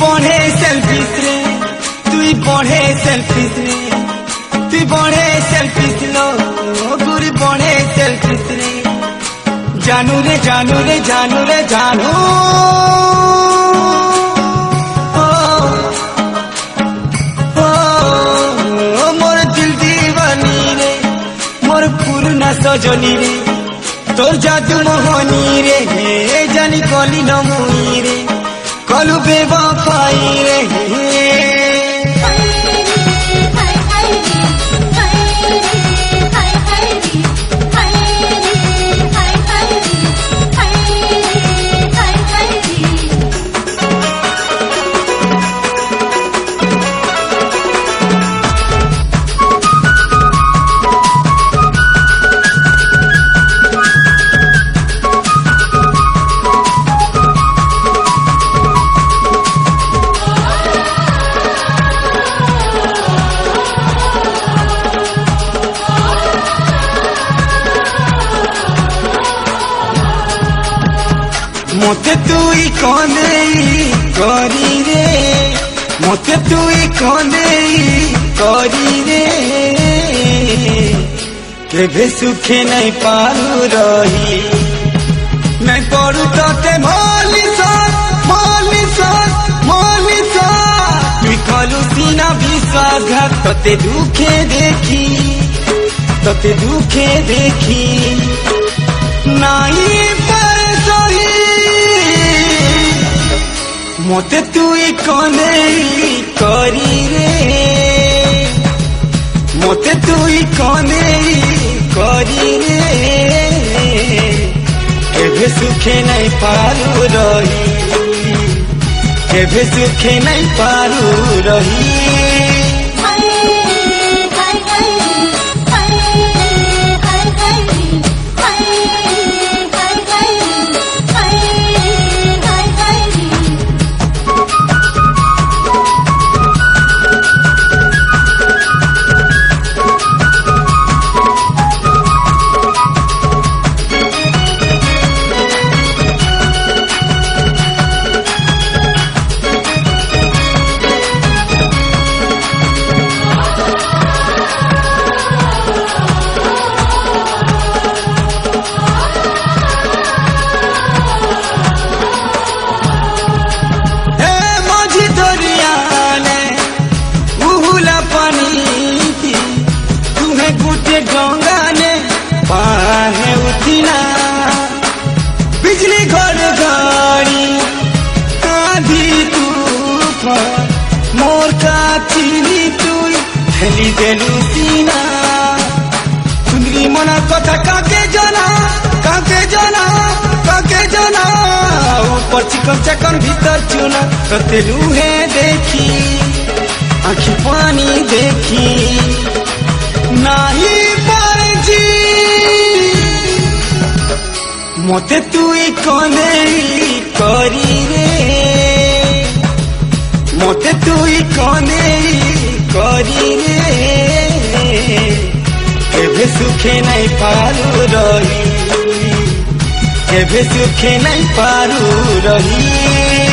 बढ़े सेल्फिश रे तुई बढ़े सेल्फिश रे तुई बढ़े सेल्फिश लो गुरी बढ़े सेल्फिश रे जानू रे जानू रे जानू रे जानू मोर दिल दीवानी रे मोर पूर्ण सजनी रे तोर जादू मोहनी रे जानी कली नमुई रे कलु बेवफाई रे मोते तुई कनेई करी रे मोते तुई कनेई करी रे केभे सुखे नहीं पारू रही नहीं पड़ू तोते मलिस तुई कलु सीना विश्वासघात तोते दुखे देखी नहीं पर सही मोते तुई कनेई करी रे मोते तुई कनेई करी रे केभे सुखे नहीं पारू रही केभे सुखे नहीं पारू रही गंगा ने पाहे उठिना बिजली घड़ी आधी तूफान मोर का चिनी तुई खेली देलु सीना सुंदरी मना कथा काके जना ऊपर चिकन चकन भीतर चुना तते लुहे देखी आँखी पानी देखी नहीं पारजी मोते तुई कनेई करी रे मोते तुई कनेई करी रे केभे सुखे नहीं पारू रही केभे सुखे नहीं पारू रही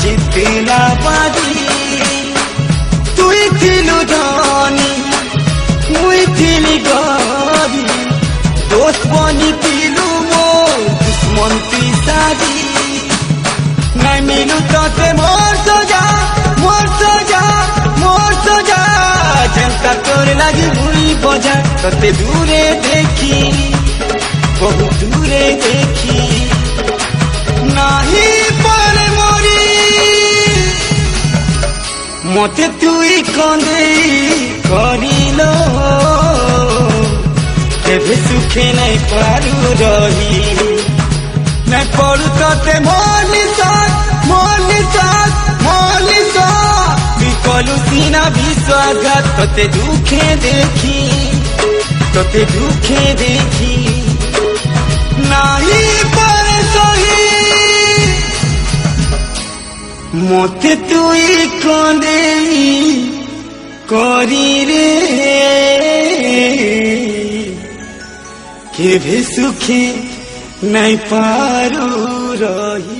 जितना बाजी तुई थिलु धनी मुई थिली गरी दोस्त बनी थिलु मो दुश्मन तुई साजी नहीं मिलू तोते मोर सजा जनता तोर लगी भूई बजा तोते दूरे देखी बहुत दूरे देखी মতে তুই কন্দে করিল কেবে সুখে নাই পারু রহি নাই পড়ু ততে মনিষ তুই কলু সিনা বিশ্বাঘাত তোতে দুঃখে দেখি নাহি পারে সহি মতে তুই কন্দে করি রে কেবে সুখে নাই পারু রহি।